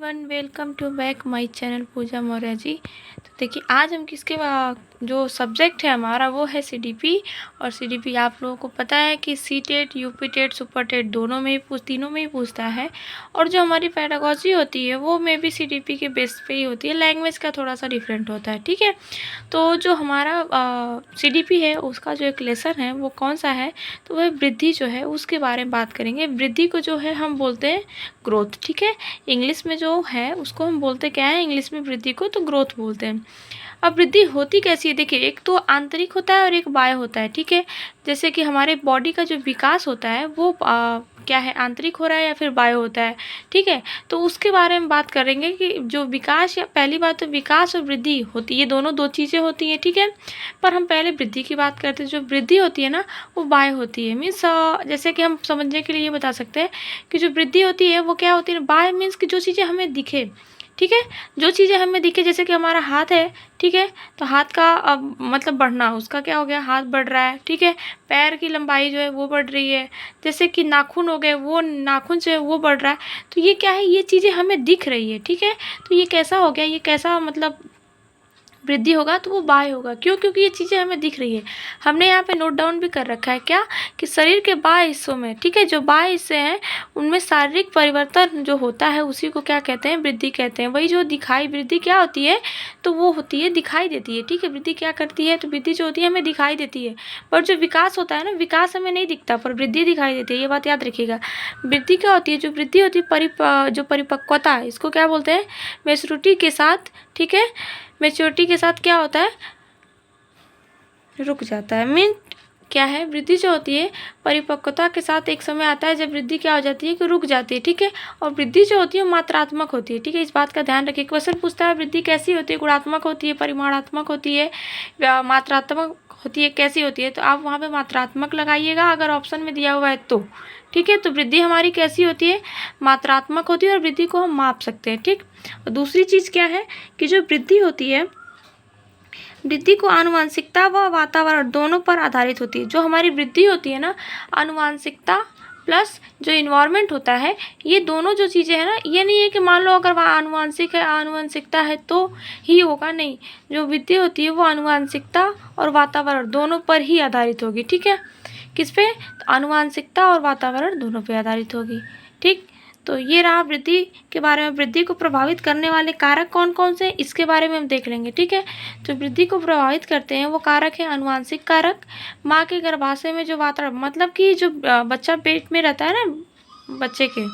Everyone, welcome to back my channel Pooja Maurya ji. तो देखिए, आज हम किसके जो सब्जेक्ट है हमारा वो है सीडीपी। और सीडीपी आप लोगों को पता है कि C TET, UP TET, super TET तीनों में ही पूछता है। और जो हमारी पेडागोजी होती है वो में भी सीडीपी के बेस पे ही होती है, लैंग्वेज का थोड़ा सा डिफरेंट होता है। ठीक है, तो जो हमारा सीडीपी है उसका जो एक लेसन है वो कौन सा है, तो वह वृद्धि जो है उसके बारे में बात करेंगे। वृद्धि को जो है हम बोलते हैं ग्रोथ। ठीक है, इंग्लिश में जो है उसको हम बोलते क्या है, इंग्लिश में वृद्धि को तो ग्रोथ बोलते हैं। अब वृद्धि होती कैसी है, देखिए, एक तो आंतरिक होता है और एक बाह्य होता है। ठीक है, जैसे कि हमारे बॉडी का जो विकास होता है वो क्या है, आंतरिक हो रहा है या फिर बाह्य होता है। ठीक है, तो उसके बारे में बात करेंगे कि जो विकास, या पहली बात तो विकास और वृद्धि होती है, ये दोनों दो चीज़ें होती हैं। ठीक है, पर हम पहले वृद्धि की बात करते हैं। जो वृद्धि होती है ना वो बाह्य होती है। मीन्स जैसे कि हम समझने के लिए ये बता सकते हैं कि जो वृद्धि होती है वो क्या होती है, बाह्य मीन्स कि जो चीज़ें हमें दिखे। ठीक है, जो चीज़ें हमें दिखे, जैसे कि हमारा हाथ है। ठीक है, तो हाथ का अब मतलब बढ़ना, उसका क्या हो गया, हाथ बढ़ रहा है। ठीक है, पैर की लंबाई जो है वो बढ़ रही है। जैसे कि नाखून हो गए, वो नाखून जो है वो बढ़ रहा है। तो ये क्या है, ये चीज़ें हमें दिख रही है। ठीक है, तो ये कैसा हो गया, ये कैसा मतलब वृद्धि होगा, तो वो बाह्य होगा। क्यों? क्योंकि ये चीज़ें हमें दिख रही है। हमने यहाँ पे नोट डाउन भी कर रखा है क्या, कि शरीर के बाह्य हिस्सों में, ठीक है, जो बाह्य हिस्से हैं उनमें शारीरिक परिवर्तन जो होता है उसी को क्या कहते हैं, वृद्धि कहते हैं। वही जो दिखाई, वृद्धि क्या होती है, तो वो होती है दिखाई देती है। ठीक है, वृद्धि क्या करती है, तो वृद्धि जो होती है हमें दिखाई देती है। पर जो विकास होता है ना, विकास हमें नहीं दिखता पर वृद्धि दिखाई देती है, ये बात याद रखिएगा। वृद्धि क्या होती है, जो वृद्धि होती है जो परिपक्वता, इसको क्या बोलते हैं, मैच्योरिटी के साथ। ठीक है, मैच्योरिटी के साथ क्या होता है, रुक जाता है। मीन क्या है, वृद्धि जो होती है परिपक्वता के साथ एक समय आता है जब वृद्धि क्या हो जाती है कि रुक जाती है। ठीक है, और वृद्धि जो होती है मात्रात्मक होती है। ठीक है, इस बात का ध्यान रखिए। क्वेश्चन पूछता है वृद्धि कैसी होती है, गुणात्मक होती है, परिमाणात्मक होती है, मात्रात्मक होती है, कैसी होती है, तो आप वहाँ पे मात्रात्मक लगाइएगा अगर ऑप्शन में दिया हुआ है तो। ठीक है, तो वृद्धि हमारी कैसी होती है, मात्रात्मक होती है, और वृद्धि को हम माप सकते हैं। ठीक, और दूसरी चीज़ क्या है कि जो वृद्धि होती है, वृद्धि को आनुवंशिकता व वातावरण दोनों पर आधारित होती है। जो हमारी वृद्धि होती है ना, आनुवंशिकता प्लस जो इन्वायरमेंट होता है, ये दोनों जो चीज़ें हैं ना, ये नहीं है कि मान लो अगर वह आनुवंशिक है, आनुवंशिकता है तो ही होगा, नहीं। जो वृद्धि होती है वो आनुवंशिकता और वातावरण दोनों पर ही आधारित होगी। ठीक है, किस पे, तो आनुवंशिकता और वातावरण दोनों पे आधारित होगी। ठीक, तो ये रहा वृद्धि के बारे में। वृद्धि को प्रभावित करने वाले कारक कौन कौन से, इसके बारे में हम देख लेंगे। ठीक है, तो वृद्धि को प्रभावित करते हैं वो कारक है आनुवंशिक कारक, माँ के गर्भाशय में जो वातावरण, मतलब कि जो बच्चा पेट में रहता है ना बच्चे के,